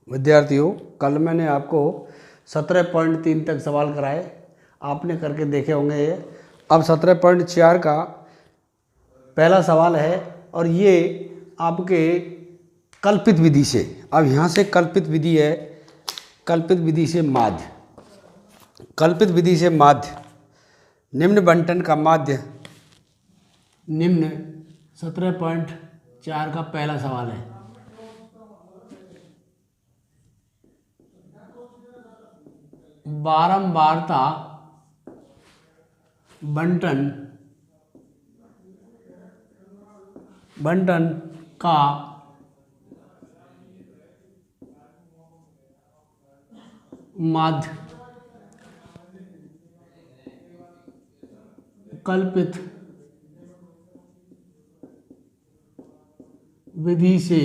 विद्यार्थियों, कल मैंने आपको 17.3 तक सवाल कराए, आपने करके देखे होंगे ये। अब 17.4 का पहला सवाल है और ये आपके कल्पित विधि से। अब यहाँ से कल्पित विधि है, कल्पित विधि से माध्य, कल्पित विधि से माध्य, निम्न बंटन का माध्य, निम्न 17.4 का पहला सवाल है। बारंबारता बंटन का माध्य कल्पित विधि से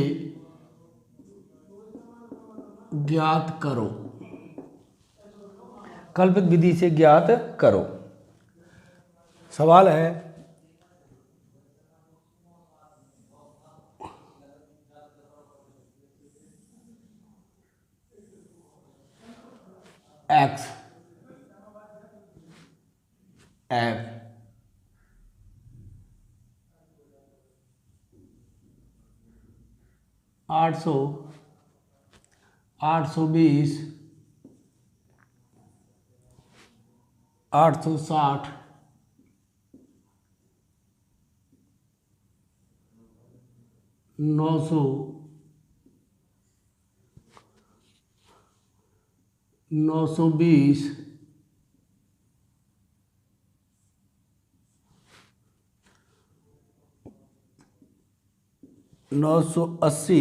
ज्ञात करो, कल्पित विधि से ज्ञात करो। सवाल है x f 820 860 900 920 980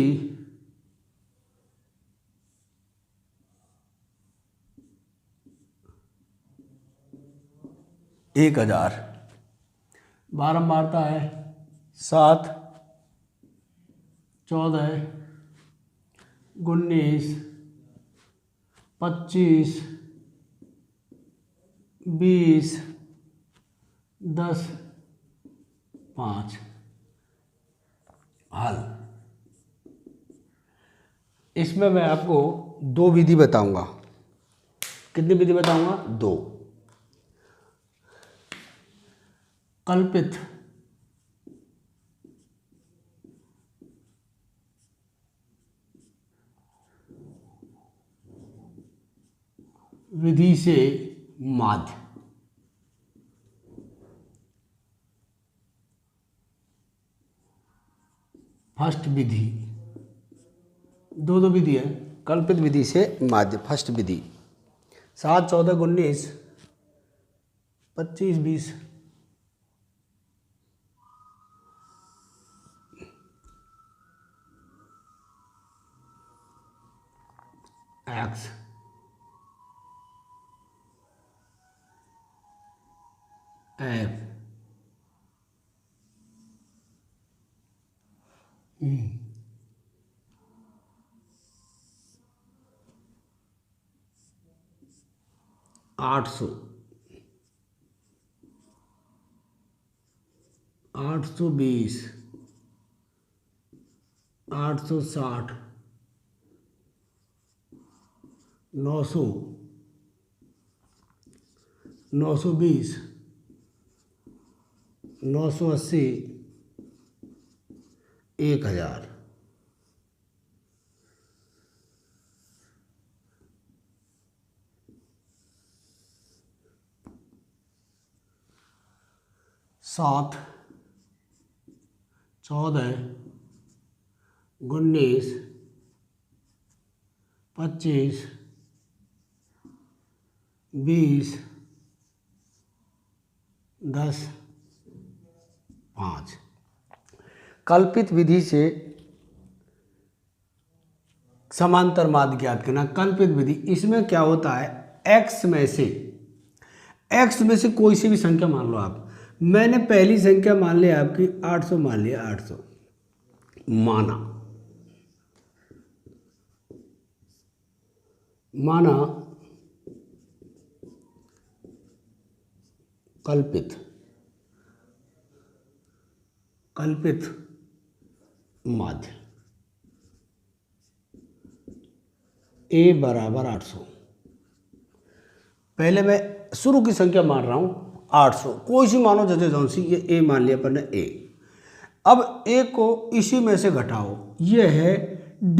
1000। बारंबारता है 7 14 19 25 20 10 5। हल। इसमें मैं आपको दो विधि बताऊंगा। कितनी विधि बताऊंगा? दो। कल्पित विधि से माध्य, फर्स्ट विधि, दो विधि है। कल्पित विधि से माध्य, फर्स्ट विधि। 7 14 19 25 20 x f 800 820 860 900 920 980 1000। सात 14 19 25 20 10 5। कल्पित विधि से समांतर माध्य ज्ञात करना। कल्पित विधि, इसमें क्या होता है, x में से कोई सी भी संख्या मान लो आप। मैंने पहली संख्या मान लिया आपकी 800, मान लिया 800 माना। माना कल्पित माध्य a बराबर 800। पहले मैं शुरू की संख्या मान रहा हूँ 800, कोई सी मानो जैसे जौन सी, ये a मान लिया अपन ने a। अब a को इसी में से घटाओ, ये है d,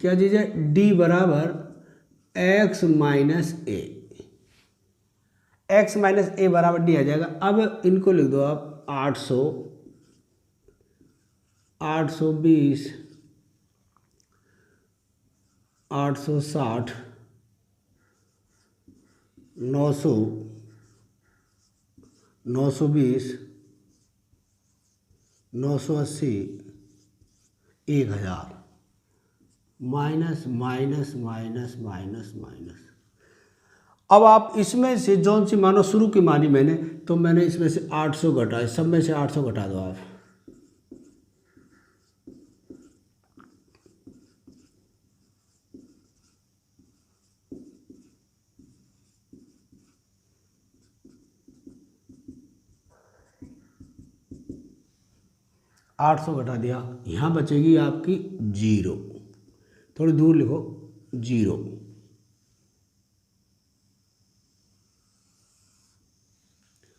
क्या चीज़ है, d बराबर x minus a, x minus a बराबर d आ जाएगा। अब इनको लिख दो आप 800, 820, 860, 900, 920, 980, 1000, minus minus minus minus minus. अब आप इसमें से जौन सी मानो शुरू की मानी मैंने, तो मैंने इसमें से 800 घटाए, सब में से 800 घटा दो आप। आठ 800 घटा दिया, यहाँ बचेगी आपकी 0, थोड़ी दूर लिखो 0।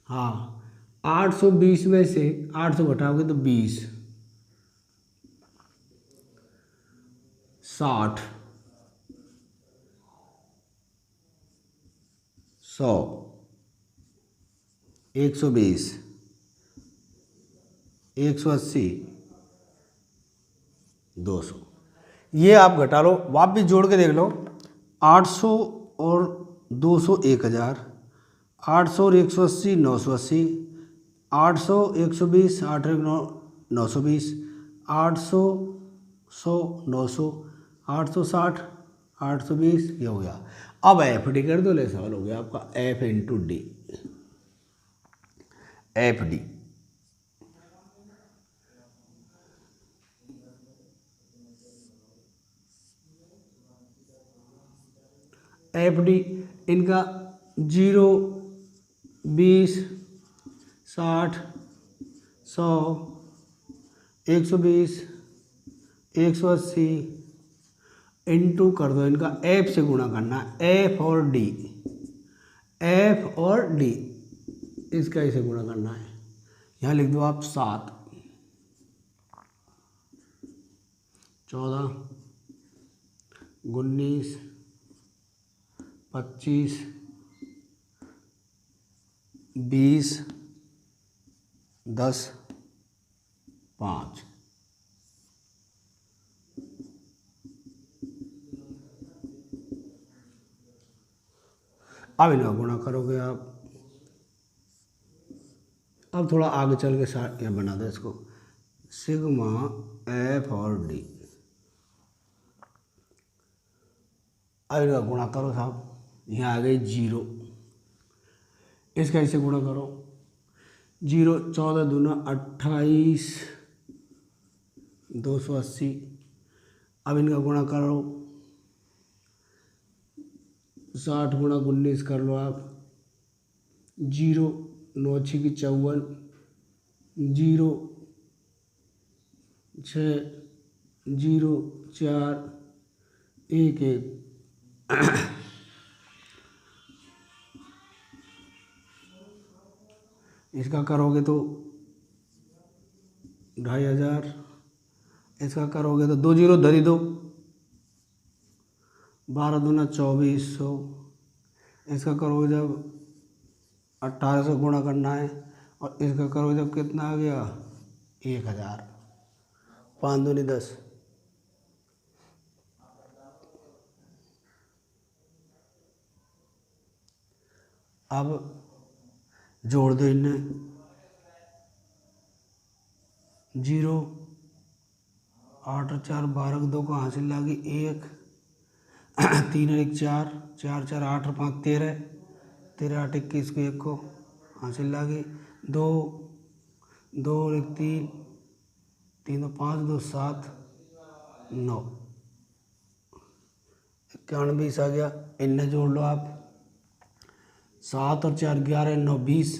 हाँ, 820 में से 800 घटाओगे तो 20, 60, 100, 120, 180, 200। ये आप घटा लो, वापस जोड़ के देख लो। 800 और 200 1000, 800 और 180 980, 800 120, 8 1 9 920, 800 100 900, 860 820, ये हो गया। अब एफ डी कर दो, ले सवाल हो गया आपका F into D, F D. F D इनका 0, 20, 60, 100, 120, 180 इंटू कर दो, इनका एफ से गुणा करना, एफ और डी, एफ और डी इसका इसे गुणा करना है। यहाँ लिख दो आप 7, 14, 19, 25, 20, 10, 5। अब इनका गुणा करोगे आप। अब थोड़ा आगे चल के साथ यह बना दो इसको, सिग्मा एफ और डी। अब इनका गुणा करो साहब, यहाँ आ गई 0, इसका इसे गुणा करो, 0, 14 दूना 28, 280। अब इनका गुणा करो, 60 गुणा 19 कर लो आप, 0, 9 6 की 54, 0 6, 0 4 1 1। इसका करोगे तो 2500, इसका करोगे तो 2 0 धरी दो, 12 दूना 2400। इसका करोगे जब 1800 गुणा करना है, और इसका करोगे जब कितना आ गया 1000, 5 दूनी 10। अब जोड़ दो इन्हें, 0, 8 और 4 12, 2 को हासिल लागी 1, 3 और 1 4, 4 4 8 और 5 13, 13 8 21 को 1 को हासिल लागी 2, 2 और 1 3, 3 और 5 2 7 9, 91 20 आ गया, इनने जोड़ लो आप। 7 और 4 11 9 20,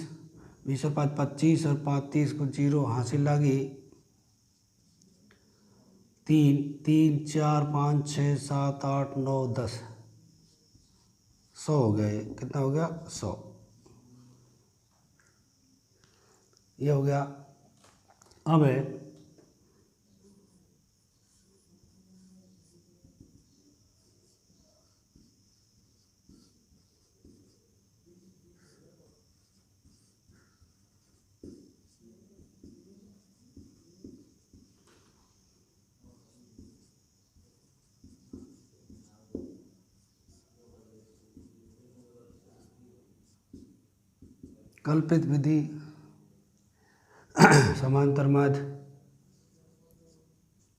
20 और 5 25 और 5 30 को 0 हासिल लगी। 3 3 4 5 6 7 8 9 10, 100 हो गया। ये कितना हो गया? 100। ये हो गया। अब है कल्पित विधि समांतर माध्य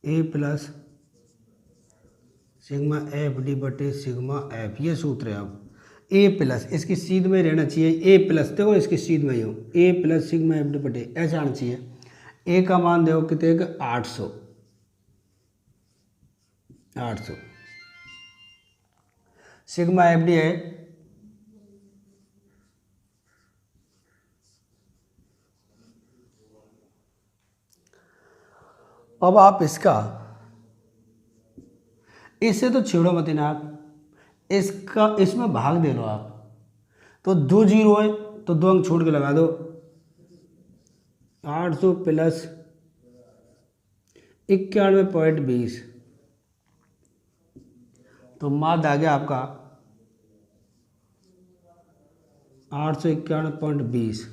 ए प्लस सिग्मा एफ डी बटे सिग्मा एफ, ये सूत्र है। अब ए प्लस इसकी सीध में रहना चाहिए, ए प्लस देखो इसकी सीध में ही हो, ए प्लस सिग्मा एफ डी बटे ऐसा आना चाहिए। ए का मान देखो कितने का? 800 800। सिग्मा एफ डी है अब आप इसका, इससे तो छेड़ो मत ना आप, इसका इसमें भाग दे लो आप। तो 2 0 है तो 2 अंक छोड़ के लगा दो। 800 प्लस 91.20, तो माध्य आ गया आपका 891.20।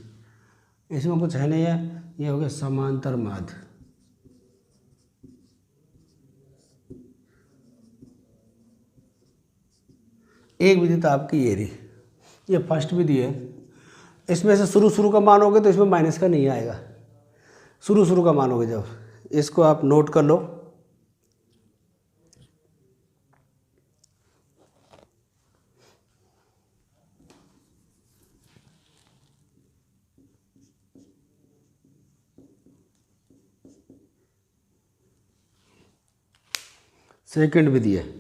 इसमें कुछ है नहीं है, ये हो गया समांतर माध्य। एक विधि तो आपकी ये रही, ये फर्स्ट विधि है। इसमें से शुरू का मान होगे तो इसमें माइनस का नहीं आएगा, शुरू का मान होगे जब। इसको आप नोट कर लो। सेकंड विधि है।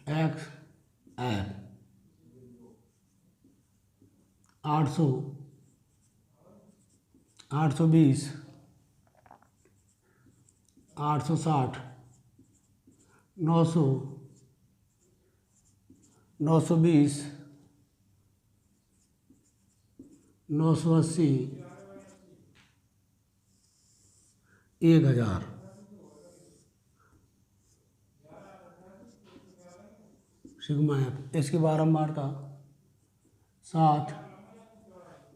X F 800 820 860 900 920 980 1000। सिग्मा एफ इसके बारंबार का 7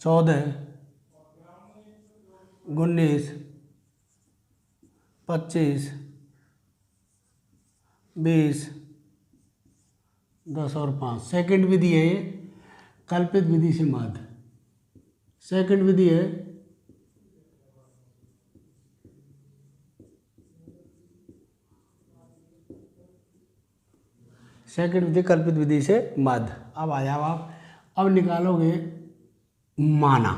14 19 25 20 10 और 5। सेकंड विधि है ये, कल्पित विधि से माध्य। सेकंड विधि है सेकंड विधि कल्पित विधि से माध्य। अब आ जाओ आप, अब निकालोगे माना।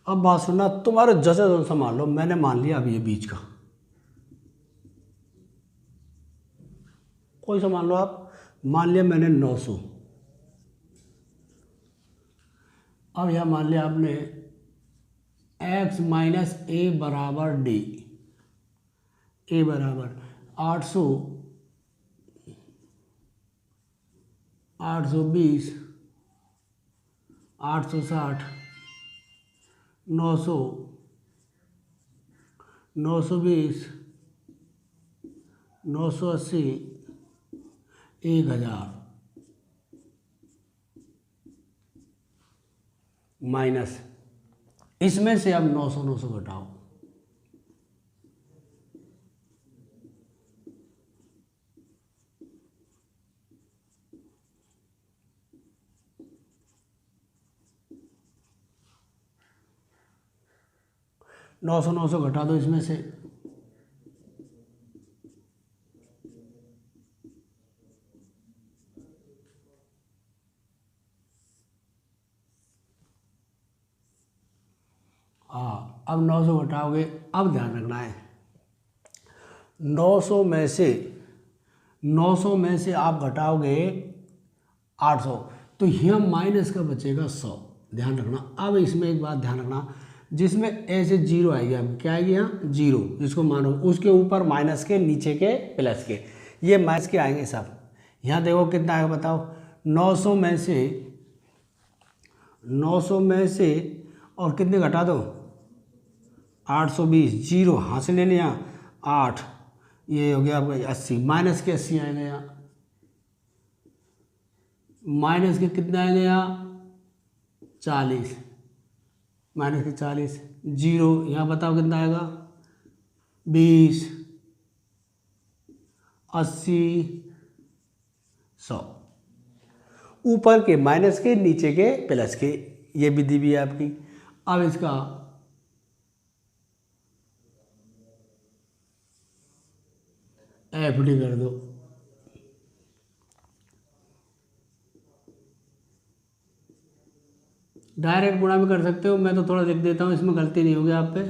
अब बात सुनना, तुम्हारे जैसे जैसा मान लो, मैंने मान लिया अब ये बीच का कोई सा मान लो आप, मान लिया मैंने 900। अब यह मान लिया आपने x माइनस ए बराबर डी, ए बराबर 800 820 860 900 920 980 1000 माइनस इसमें से अब 900 घटाओ। नौ सौ घटा दो इसमें से। हाँ, अब 900 घटाओगे। अब ध्यान रखना है 900 में से आप घटाओगे 800, तो यहाँ माइनस का बचेगा 100। ध्यान रखना। अब इसमें एक बात ध्यान रखना, जिसमें ऐसे जीरो आएगी, अब क्या आएगी यहाँ जीरो, जिसको मानो उसके ऊपर माइनस के, नीचे के प्लस के, ये माइनस के आएंगे सब। यहाँ देखो कितना आएगा बताओ। 900 में से और कितने घटा दो 820, जीरो यहाँ से ले लिया 8, ये हो गया आपका 80, माइनस के 80 आएंगे यहाँ। माइनस के कितने आएंगे यहाँ 40, माइनस के 40, जीरो यहाँ बताओ कितना आएगा 20, 80, 100। ऊपर के माइनस के, नीचे के प्लस के, ये विधि भी है आपकी। अब इसका FD कर दो। डायरेक्ट गुणा भी कर सकते हो, मैं तो थोड़ा लिख देता हूँ, इसमें गलती नहीं होगी आप पे।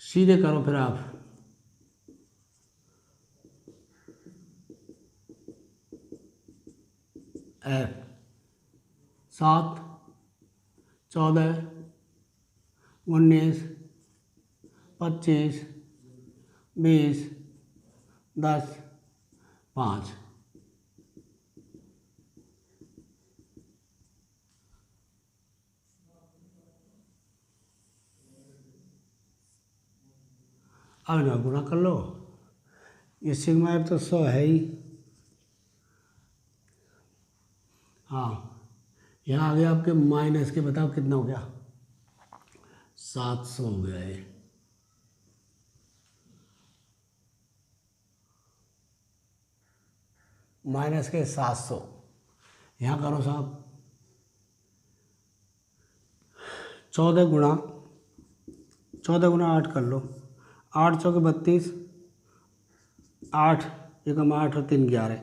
सीधे करो फिर आप। F 7, 14, 19, 25, 20, 10, 5। अब ना गुणा कर लो, ये सिग्मा F तो 100 है ही। हाँ, यहाँ आ गया आपके माइनस के, बताओ कितना हो गया 700 हो गया ये। माइनस के 700, यहाँ करो साहब 14 गुणा 8 कर लो। 8 चौके 32, 8 एकम 8 और 3 11,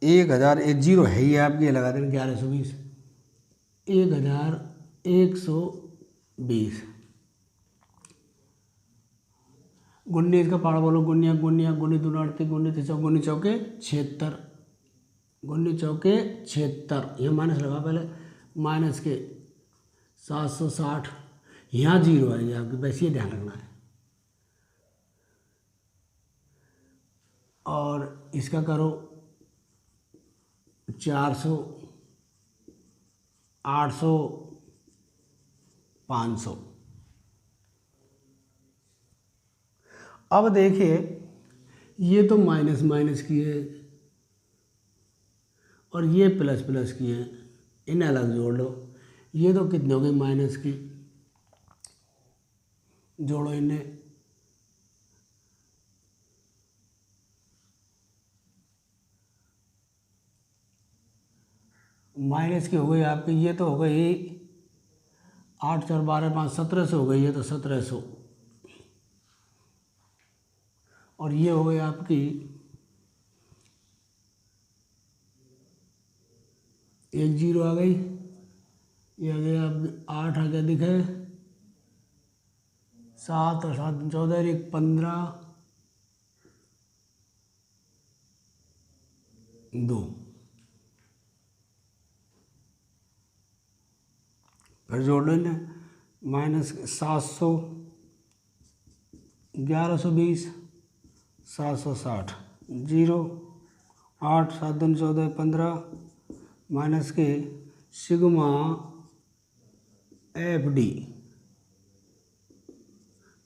1000, एक जीरो है ही आपकी, ये लगा देना 1120, 1120। गुन्नी इसका पाड़ा बोलो, गुन्नी दूना 38, गुन्नी चौके 76, गुन्नी चौके 76, यहाँ माइनस लगा पहले, माइनस के 760, यहाँ जीरो आएगी आपकी, बस ये ध्यान रखना है। और इसका करो 400, 800, 500। अब देखिए ये तो माइनस माइनस की है और ये प्लस प्लस की है, इन्हें अलग जोड़ लो। ये तो कितने हो गए माइनस की, जोड़ो इन्हें। माइनस की हो गई आपकी, ये तो हो गई 8 4 12 5 1700 हो गई, ये तो 1700। और ये हो गई आपकी एक जीरो आ गई, ये आ गया आपकी 8 आ गया दिखे, 7 और 7 14, एक 15, 2। फिर जोड़ लो इन्हें, माइनस 700, 1120, 760, जीरो, 8 7 2 14 15, माइनस के सिग्मा FD,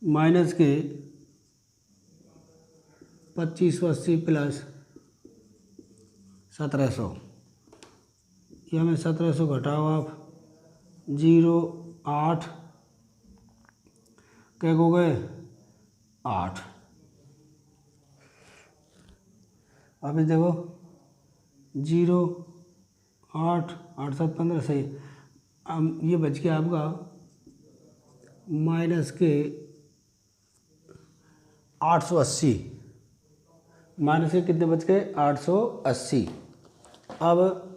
माइनस के 2580 प्लस 1700, ये हमें 1700 घटाओ आप, 0 8 क्या हो गए 8। अब इस देखो 0 8 8 7 15 सही। अब ये बच गया आपका माइनस के 880, माइनस के कितने बच गए 880। अब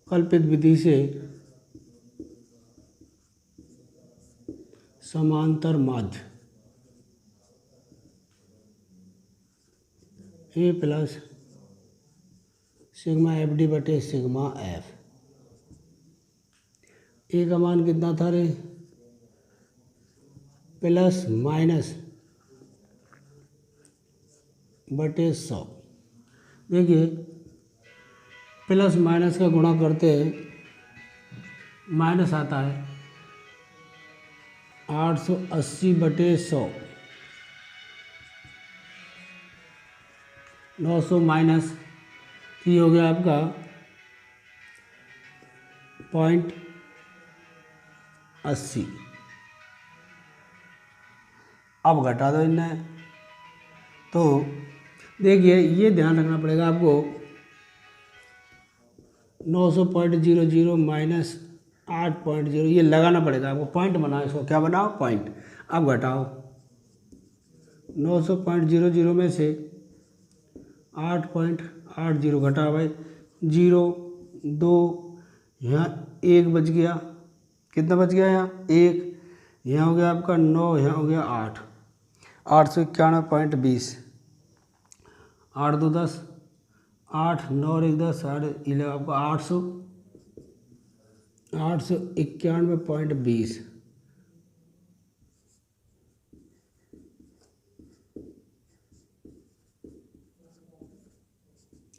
कल्पित विधि से समांतर माध्य ए प्लस सिग्मा एफ डी बटे सिग्मा एफ। ए का मान कितना था रे प्लस माइनस बटे 100। देखिए प्लस माइनस का गुणा करते माइनस आता है 880 बटे 100, 900 माइनस ये हो गया आपका 0.80। अब घटा दो इन्हें, तो देखिए ये ध्यान रखना पड़ेगा आपको 900.00 माइनस 8.0 ये लगाना पड़ेगा आपको, पॉइंट बनाओ इसको, क्या बनाओ पॉइंट। अब घटाओ 900.00 में से 8.80 घटा भाई 0 2, यहाँ 1 बच गया, कितना बच गया यहाँ 1, यहाँ हो गया आपका 9, यहाँ हो गया 8, 891.20, 8 2 10, 8 9 और 1 10, 11 आपका 891.20।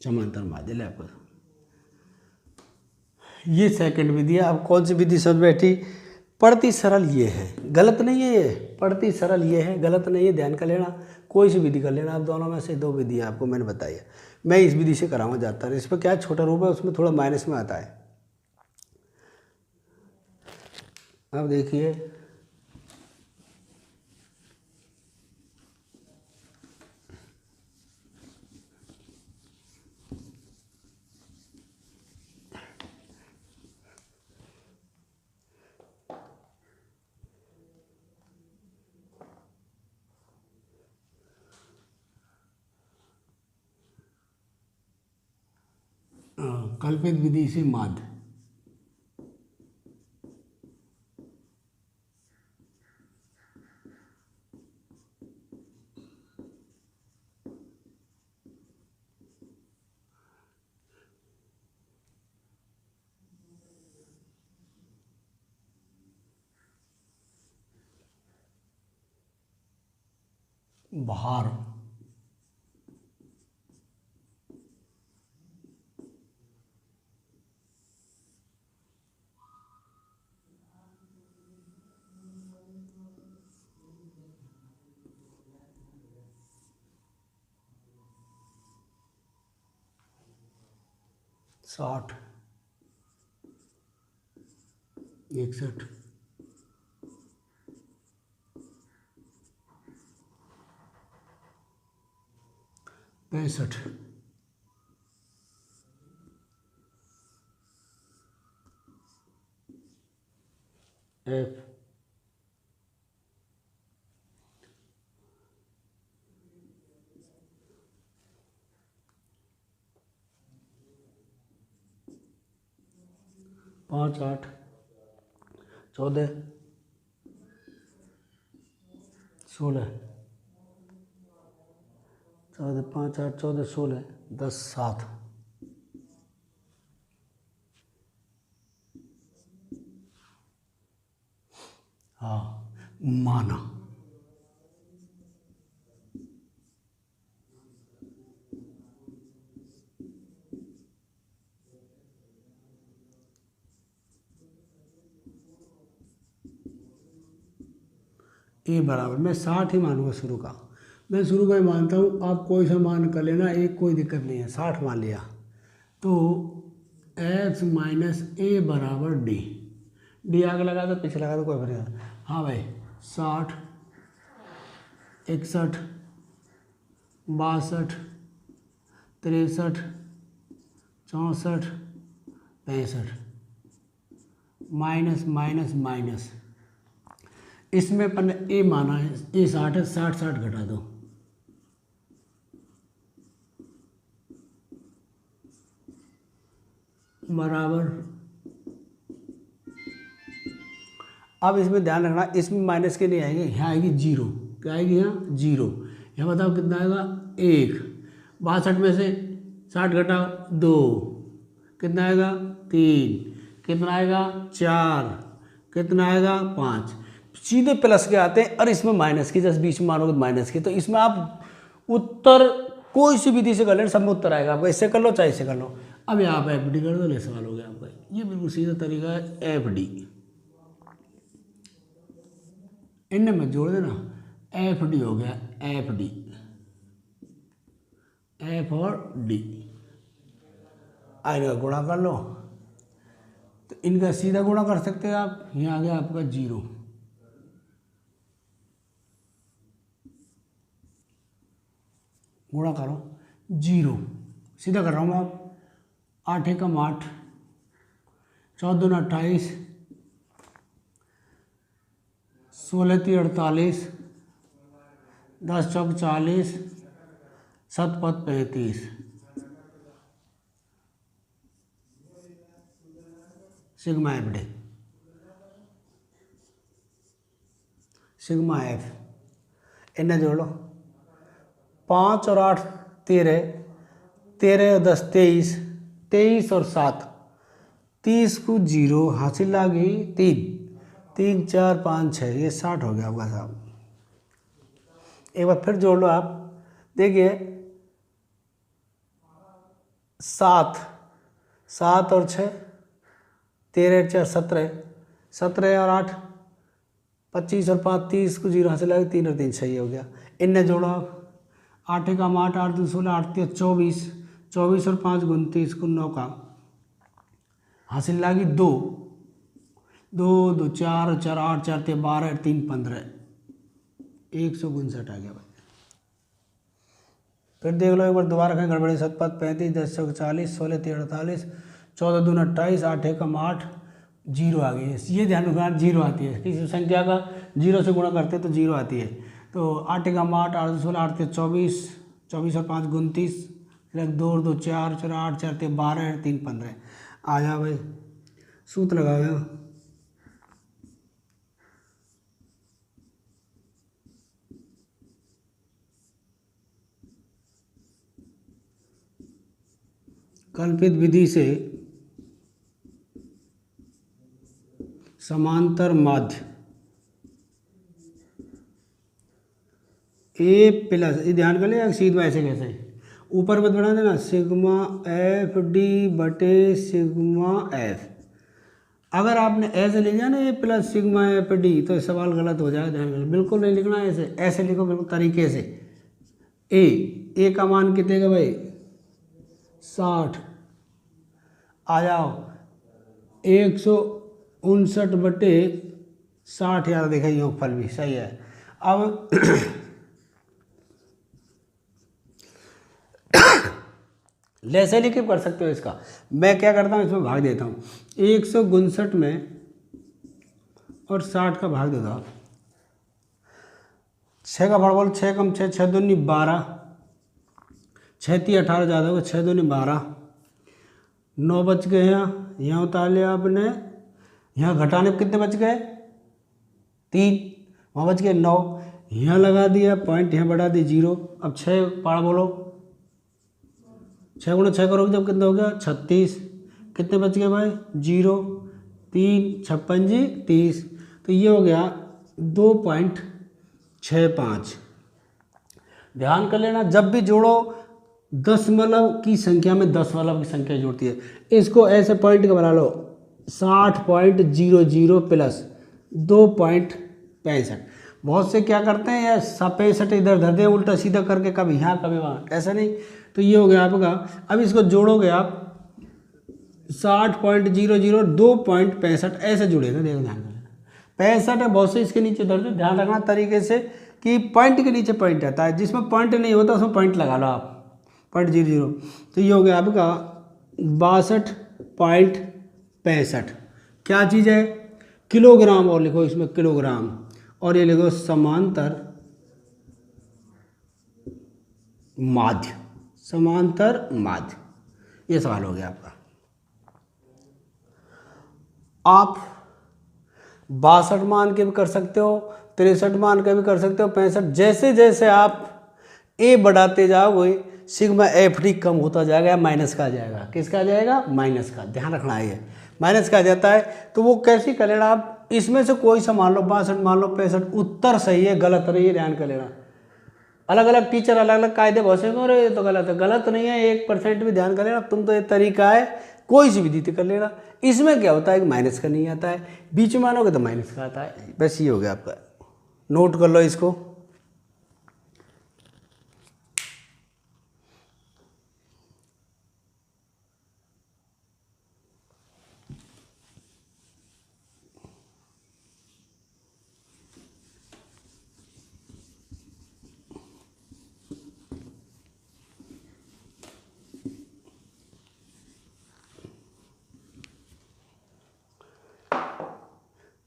समांतर माध्य ले आपको ये सेकंड विधि है। अब कौन सी विधि समझ बैठी, पढ़ती सरल ये है, गलत नहीं है, ये पढ़ती सरल ये है, गलत नहीं है, ध्यान कर लेना। कोई सी विधि कर लेना आप, दोनों में से 2 विधि आपको मैंने बताई है। मैं इस विधि से कराऊंगा ज़्यादातर, इस पर क्या है छोटा रूप है, उसमें थोड़ा माइनस में आता है। अब देखिए कल्पित विधि से माध्य, भार साठ 61 65 एफ 5 8 14 16 14 5 8 14 16 10 7। हाँ माना ए बराबर, मैं 60 ही मानूंगा शुरू का, मैं शुरू में मानता हूँ, आप कोई सा मान कर लेना, एक कोई दिक्कत नहीं है। 60 मान लिया तो x माइनस ए बराबर डी, डी आगे लगा दो पीछे लगा दो कोई फर्क नहीं। हाँ भाई 60, 61, 62, 63, 64, 65, माइनस माइनस माइनस, इसमें अपन ने ए माना है, ए 60 है, 60 60 घटा दो, बराबर। अब इसमें ध्यान रखना, इसमें माइनस के नहीं आएंगे, यहाँ आएगी जीरो। क्या आएगी यहाँ? जीरो। यहाँ बताओ कितना आएगा? 1। 62 में से 60 घटाओ 2, कितना आएगा? 3, कितना आएगा? 4, कितना आएगा? 5। सीधे प्लस के आते हैं, और इसमें माइनस की, जैसे बीच में मानोगे माइनस की, तो इसमें आप उत्तर कोई सी विधि से कर लेना, सब में उत्तर आएगा आपका। इससे कर लो चाहे इससे कर लो। अब यहाँ आप एफ डी कर दो, ले सवाल हो गया आपका। ये बिल्कुल सीधा तरीका है एफ डी, इनमें मत जोड़ देना, एफ डी हो गया, एफ डी, एफ और डी। आएगा गुणा कर लो, तो इनका सीधा गुणा कर सकते हैं आप। यहाँ आ गया आपका 0, गुणा करो 0, सीधा कर रहा हूँ मैं। आप 8 एकम 8, 14 दूनी 28, 16 तीन 48, 10 चौक 40, 7 5 35, sigma F day, sigma F, इन्हें जोड़ लो। 5 और 8 13, 13 और 10 23, 23 और 7 30 को 0 हासिल आ गई 3, 3 4 5 6, ये 60 हो गया आपका साहब। एक बार फिर जोड़ लो आप, देखिए 7 और 6, 13 4 17, 17 और 8 25 और 5 30 को 0 हासिल आ गई, 3 और 3 6 हो गया। इनने जोड़ो आप, 8 एकम 8, 8 2 16, 8 3 24, 24 और 5 29 को 9 का हासिल लागी 2, 2 2 4 4 8 4 3 12 3 15, 159 आ गया भाई। फिर देख लो एक बार दोबारा कहीं गड़बड़ी। 7 5 35, 10 चौक 40, 16 3 48, 14 दूनी 28, 8 एकम 8, 0 आ गई है। ये ध्यान रखना, 0 आती है, किसी संख्या का 0 से गुणा करते तो 0 आती है। तो 8 एकम 8, 8 2 16, 8 3 24, 24 और 5 29, 2 और 2 4 4 8 4 3 12 3 15। आ जा भाई, सूत्र लगा गया। कल्पित विधि से समांतर माध्य ए प्लस, ये ध्यान कर ले, सीधा ऐसे कैसे ऊपर मत बढ़ा देना, सिग्मा एफ डी बटे सिग्मा एफ। अगर आपने ऐसे लिख दिया ना ए प्लस सिग्मा एफ डी, तो सवाल गलत हो जाएगा, ध्यान कर। बिल्कुल नहीं लिखना ऐसे, ऐसे लिखो बिल्कुल तरीके से। ए का मान कितने का भाई? 60। आ जाओ 159 बटे 60, यार देखा योगफल भी सही है। अब ऐसे लिखे कर सकते हो इसका। मैं क्या करता हूँ, इसमें भाग देता हूँ। 159 में और 60 का भाग देता हूँ। 6 का भाग बोल, 6 कम 6, 6 दूनी 12, 6 3 18 ज़्यादा होगा, 6 दूनी 12, 9 बच गए। यहाँ उतार लिया आपने, यहाँ घटाने पर कितने बच गए? 3, वहाँ बच गए 9, यहाँ लगा दिया पॉइंट, यहाँ बढ़ा दी 0। अब 6 पाड़ बोलो, 6 गुणा 6 करोगे जब कितना हो गया? 36। कितने बच गए भाई? 0, 3 56 जी 30, तो ये हो गया 2.65। ध्यान कर लेना, जब भी जोड़ो दशमलव की संख्या में दशमलव की संख्या जुड़ती है। इसको ऐसे पॉइंट का बना लो, 60.00 प्लस 2.65। बहुत से क्या करते हैं, या 65 इधर धर दे उल्टा सीधा करके, कभी यहाँ कभी वहाँ, ऐसा नहीं। तो ये हो गया आपका। अब इसको जोड़ोगे आप 60.00 2.65 ऐसे जुड़ेगा, देखो ध्यान रखना 65 है, बहुत से इसके नीचे धर दो, ध्यान रखना तरीके से कि पॉइंट के नीचे पॉइंट आता है, जिसमें पॉइंट नहीं होता उसमें पॉइंट लगा लो आप, 0.00। तो ये हो गया आपका 62.65। क्या चीज़ है, किलोग्राम, और लिखो इसमें किलोग्राम, और ये लिखो समांतर माध्य, समांतर माध्य। ये सवाल हो गया आपका। आप 62 मान के भी कर सकते हो, 63 मान के भी कर सकते हो, 65, जैसे जैसे आप ए बढ़ाते जाओगे सिग्मा एफ डी कम होता जाएगा, माइनस का आ जाएगा। किसका आ जाएगा, माइनस का, ध्यान रखना है ये माइनस का आ जाता है। तो वो कैसी कर लेना आप, इसमें से कोई सा मान लो, 62 मान लो, 65, उत्तर सही है गलत नहीं है, ध्यान कर लेना। अलग अलग टीचर अलग अलग कायदे बहुत से और ये तो गलत है, गलत नहीं है, 1% भी ध्यान कर लेना तुम। तो ये तरीका है, कोई सी विधि कर लेना। इसमें क्या होता है कि माइनस का नहीं आता है, बीच में मानोगे तो माइनस का आता है। बस ये हो गया आपका, नोट कर लो इसको।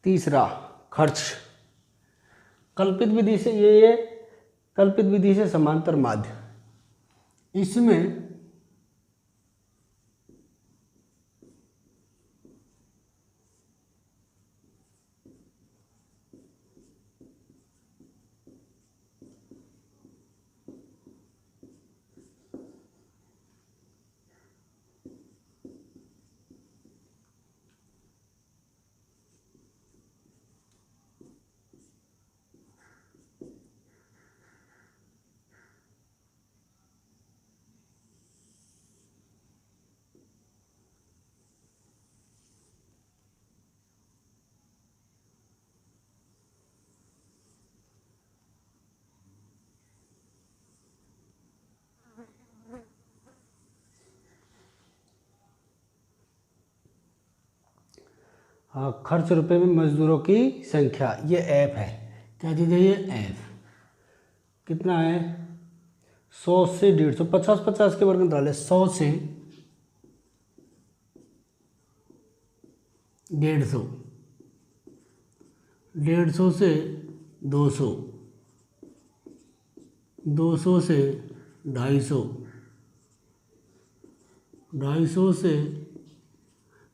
तीसरा, खर्च। कल्पित विधि से ये कल्पित विधि से समांतर माध्य, इसमें हाँ, खर्च रुपए में मजदूरों की संख्या, ये एफ है। क्या चीज़ है ये, एफ। कितना है, 100 से 150, 50-50 के वर्ग डाले, 100 से 150, 150 से 200, 200 से 250, 250 से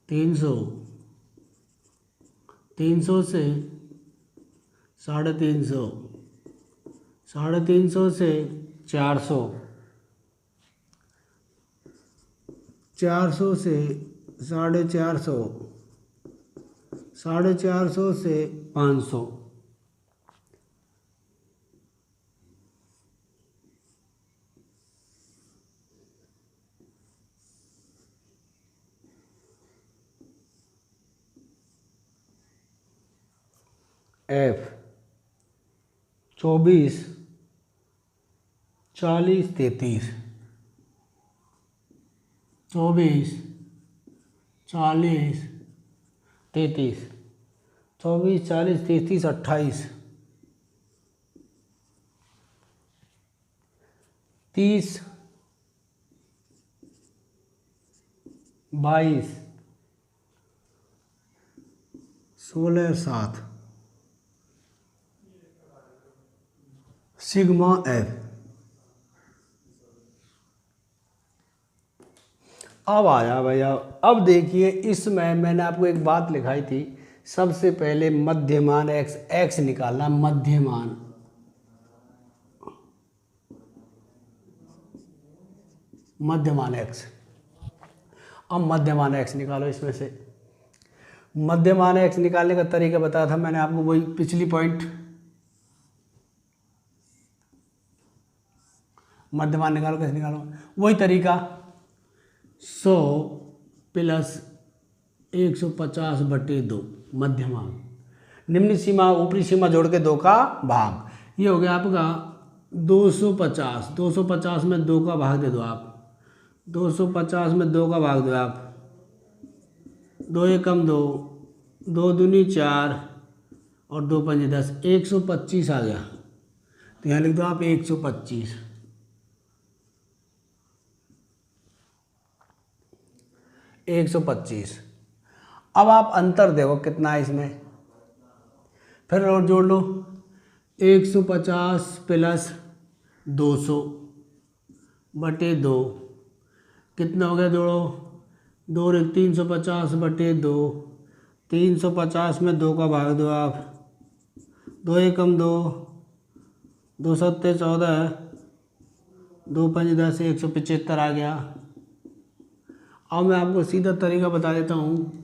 300, 300 से 350, 350 से 400, 400 से 450, 450 से 500। F 24, 40, 33, 24, 40, 33, 24, 40, 33, 28, 30, 22, 16, 7, sigma F. अब आया भैया, अब देखिए इसमें मैंने आपको एक बात लिखाई थी, सबसे पहले मध्यमान एक्स, एक्स निकालना, मध्यमान, मध्यमान एक्स। अब मध्यमान एक्स निकालो इसमें से। मध्यमान एक्स निकालने का तरीका बताया था मैंने आपको, वही पिछली पॉइंट, मध्यमान निकालो, कैसे निकालो, वही तरीका, 100 प्लस 150/2 मध्यमान। निम्न सीमा ऊपरी सीमा जोड़ के 2 का भाग। ये हो गया आपका 250। 250 में 2 का भाग दे दो आप, 250 में 2 का भाग दो आप, 2 एकम 2, 2 दूनी 4 और 2 पंजे 10, 125 आ गया। तो यहाँ लिख दो आप 125। 125। अब आप अंतर देखो कितना है इसमें, फिर और जोड़ लो। 150 प्लस 200 बटे 2 कितना हो गया, जोड़ो 2 और 350 बटे 2। 350 में 2 का भाग दो आप, 2 एकम 2, 2 सत्ते 14, 2 पंजे 10, 175 आ गया। अब मैं आपको सीधा तरीका बता देता हूँ।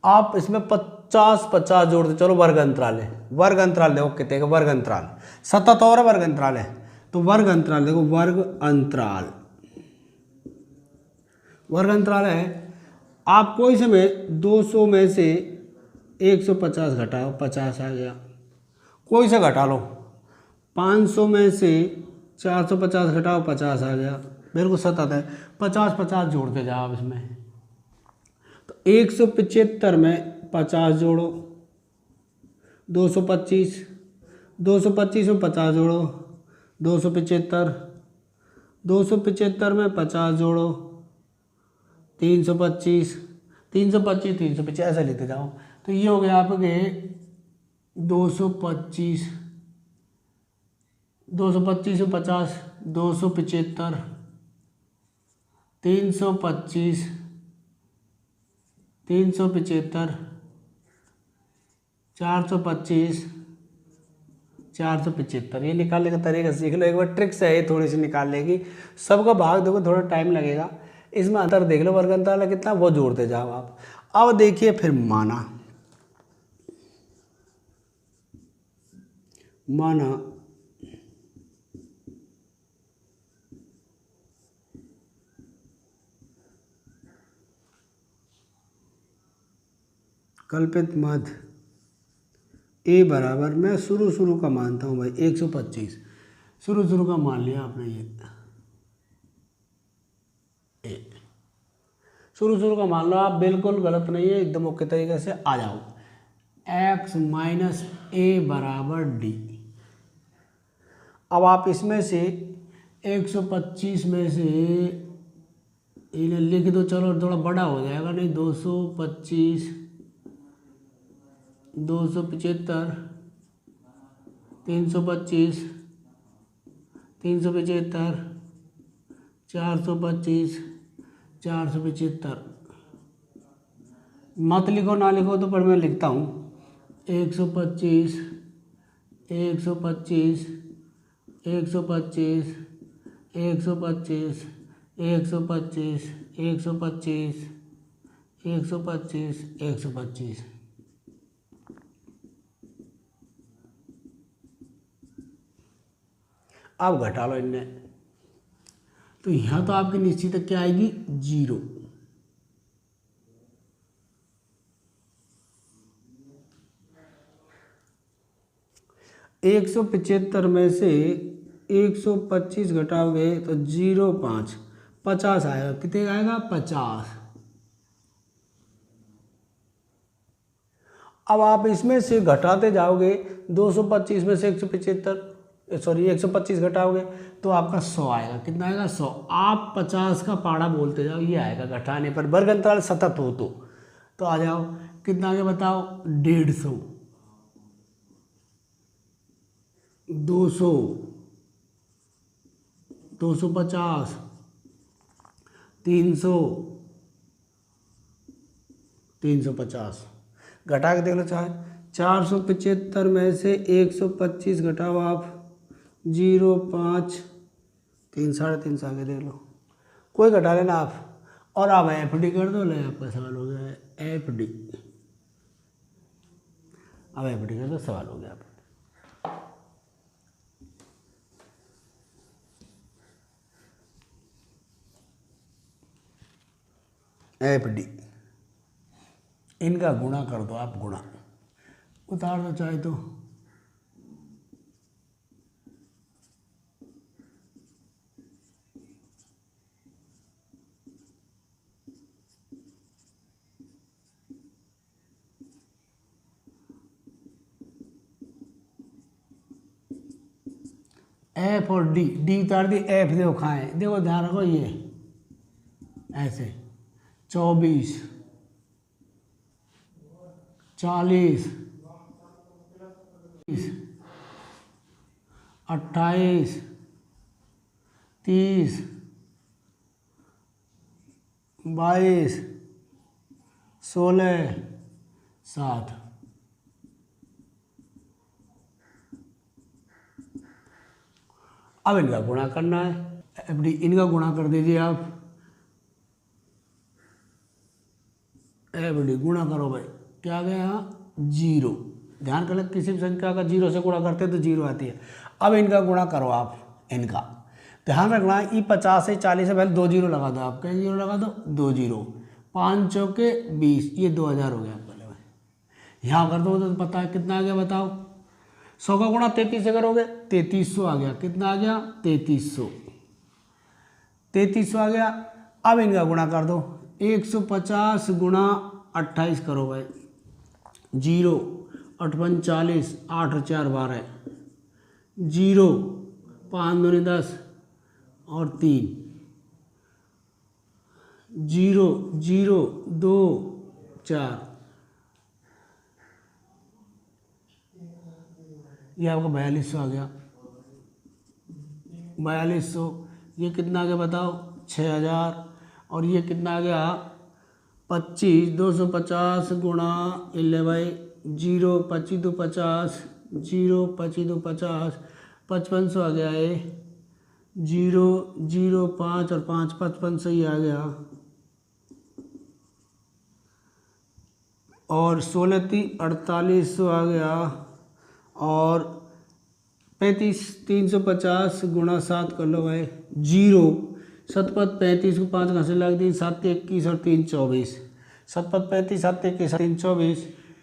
आप इसमें 50-50 जोड़ते चलो, वर्ग अंतराल है। वर्ग अंतराल देखो कितने का वर्ग अंतराल, 77 वर्ग अंतराल है। तो वर्ग अंतराल देखो, वर्ग अंतराल, वर्ग अंतराल है। आप कोई समय 200 में से 150 घटाओ, 50 आ गया। कोई से घटा लो, 500 में से 450 घटाओ, 50 आ गया। मेरे को 77 है, 50-50 जोड़ते जाओ आप इसमें। तो 175 में 50 जोड़ो, 225, 225 में 50 जोड़ो, 275, 275 में 50 जोड़ो, 325, 325, 325 ऐसा लेते जाओ। तो ये हो गया आपके 225, 225 में 50, 275, 325, 375, 425, 475। ये निकालने का तरीका सीख लो एक बार, ट्रिक्स है ये थोड़ी सी निकालने की। सबका भाग देखो, थोड़ा टाइम लगेगा। इसमें अंतर देख लो, वर्ग अंतराल है कितना, वो जोड़ते जाओ आप। अब देखिए फिर माना, माना कल्पित मध्य ए बराबर, मैं शुरू का मानता हूँ भाई 125, शुरू का मान लिया आपने। ये ए शुरू का मान लो आप, बिल्कुल गलत नहीं है, एकदम ओके तरीके से आ जाओ। x माइनस ए बराबर डी। अब आप इसमें से 125 में से इन्हें लिख दो, चलो थोड़ा बड़ा हो जाएगा, नहीं 225, 275, 325, 375, 425, 475। मत लिखो, ना लिखो तो पर मैं लिखता हूँ 125, 125, 125, 125, 125, 125, 125, 125। अब घटा लो इनने, तो यहाँ तो आपकी निश्चित क्या आएगी, 0। एक 175 में से 125 घटाओगे तो 0.5, 50 आएगा। कितने आएगा, 50। अब आप इसमें से घटाते जाओगे, 225 में से 125 घटाओगे तो आपका 100 आएगा। कितना आएगा, 100। आप 50 का पाड़ा बोलते जाओ, ये आएगा घटाने पर, वर्ग अंतराल सतत हो तो आ जाओ। कितना आगे बताओ, 150, 200, 250, 300, 350। घटा के देख लो चाहे, 475 में से 125 घटाओ आप, 0.5, 3, 3.5 आगे देख लो, कोई घटा लेना आप। और आप एफ डी कर दो, ले आपका सवाल हो गया है एफ डी। अब एफ डी कर दो, सवाल हो गया आप। एफ डी इनका गुणा कर दो आप, गुणा उतार दो चाहे तो। एफ और डी, डी उतार दी, एफ देखो खाए, देखो ध्यान रखो ये ऐसे 24, 40, 28, 30, 22, 16, 7। अब इनका गुणा करना है, एफडी इनका गुणा कर दीजिए आप, एफडी गुणा करो भाई, क्या गया यहाँ 0। ध्यान कर ले, किसी भी संख्या का 0 से गुणा करते हैं तो 0 आती है। अब इनका गुणा करो आप, इनका ध्यान रखना, ये 50 से 40 से पहले 2 0 लगा दो, आप कहीं 0 लगा दो, 2 0, 5 चौके 20, ये 2000 हो गया पहले भाई। यहाँ कर दो तो पता है कितना आ गया बताओ, 100 का गुणा 33 से करोगे 3300 आ गया, कितना आ गया 3300, 3300 आ गया। अब इनका गुणा कर दो, 150 गुणा 28 करो भाई, 0, 8 5 40, 8 और 4 12, 0, 5 2 10 और 3, 0 0 2 4, ये आपका 4200 आ गया, 4200। ये कितना आ गया बताओ 6000, और ये कितना आ गया 25, 250 गुणा 11 भाई, 0 25 2 50, 0 25 2 50, 5500 आ गया है, 0 0 5 और 5 5500 ही आ गया, और 16 3 4800 आ गया, और 35 350 गुणा 7 कर लो भाई, 0 7 35 को 5 घासे लग दी, 7 21 और 3 24, 7 35 7 21 3 24,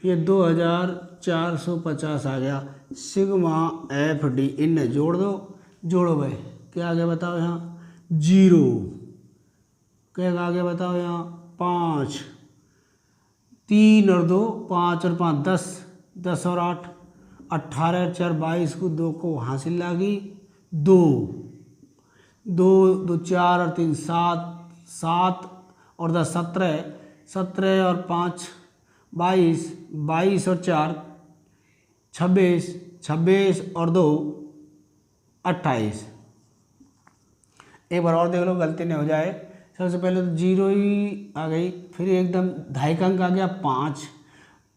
ये 2450 आ गया। सिग्मा एफ डी इनने जोड़ दो, जोड़ो भाई, क्या आ गया बताओ यहाँ 0, क्या आ गया बताओ यहाँ 5, 3 और 2 5 और 5 10, 10 और 8 18 4 22 को 2 को हासिल लगी, 2 2 2 4 और 3 7, 7 और 10 17, 17 और 5 22, 22 और 4 26, 26 और 2 28। एक बार और देख लो गलती नहीं हो जाए। सबसे पहले तो 0 ही आ गई, फिर एकदम 2.5 अंक आ गया 5,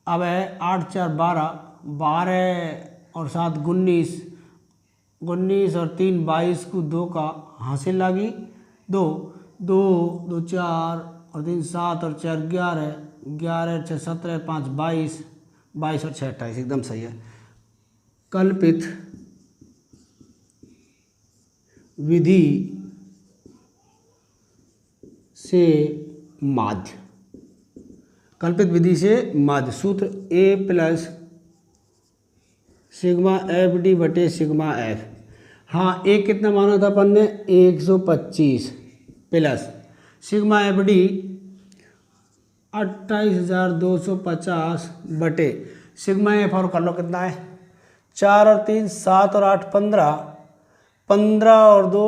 अब है 8 4 12, 12 और 7 19, 19 और 3 22 को 2 का हासिल लगी, 2 2 2 4 और 3 7 और 4 11, 11 6 17 5 22, 22 और 6 28, एकदम सही है। कल्पित विधि से माध्य, कल्पित विधि से माध्य सूत्र A plus sigma F D बटे सिग्मा एफ। हाँ एक कितना माना था अपन ने 125 प्लस सिग्मा एफ डी 28,250 बटे सिग्मा एफ, और कर लो कितना है 4 और 3 7 और 8 15, 15 और 2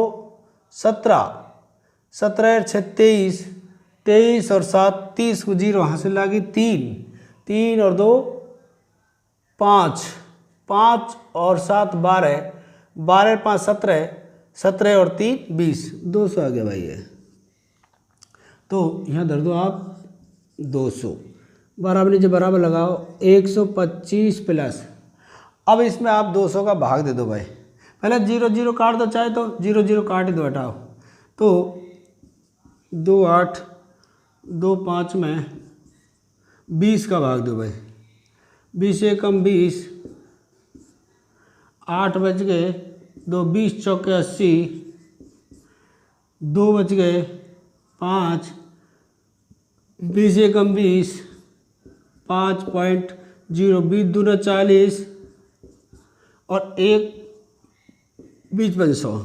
17, 17 और 6 23, 23 और 7 30 को 0 हासिल लगी, 3 3 और 2 5, 5 और 7 12, 12 5 17, 17 और 3 20, 200 आ गया भाई ये। तो यहाँ धर दो आप 200, बराबर नीचे बराबर लगाओ 125 प्लस, अब इसमें आप 200 का भाग दे दो भाई, पहले 0 0 काट दो, चाहे तो 0 0 काट ही दो, हटाओ तो 2 8 2 5 में 20 का भाग दो भाई, 20 से कम 20, 8 बच गए, 2 20 चौके 80, 2 बच गए 5, 20 से कम 20, 5.0, 20 दूना 40 और 1 20 5 100,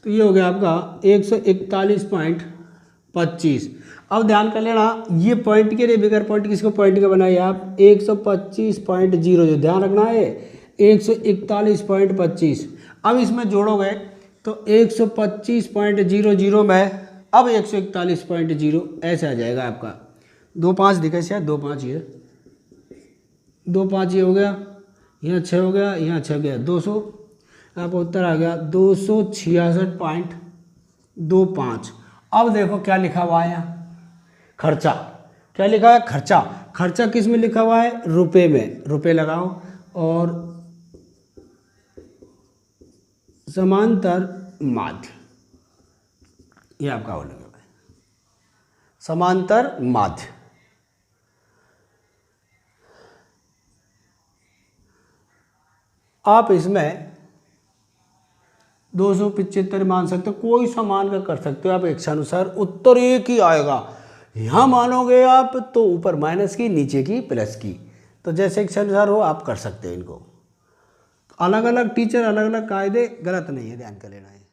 तो ये हो गया आपका 141.25। अब ध्यान कर लेना, ये पॉइंट के लिए बिगर पॉइंट किसको पॉइंट का बनाइए आप 125.0, जो ध्यान रखना है 141.25। अब इसमें जोड़ोगे तो 125.00 में अब 141.0 ऐसे आ जाएगा आपका। 2 5 दिखे शायद 2 5 ये 2 5 ये हो गया, यहाँ 6 हो गया, यहाँ 6 गया 200, आपका उत्तर आ गया 266.25। अब देखो क्या लिखा हुआ है यहाँ, खर्चा। क्या लिखा है? खर्चा। खर्चा किस में लिखा हुआ है? रुपए में। रुपए लगाओ और समांतर माध्य, ये आपका हो लगा है समांतर माध्य। आप इसमें 275 मान सकते हो, कोई सा मान का कर सकते हो आप इच्छानुसार, उत्तर एक ही आएगा। यहाँ मानोगे आप तो ऊपर माइनस की, नीचे की प्लस की, तो जैसे इच्छानुसार हो आप कर सकते हो इनको। अलग अलग टीचर अलग अलग कायदे, गलत नहीं है, ध्यान कर लेना है।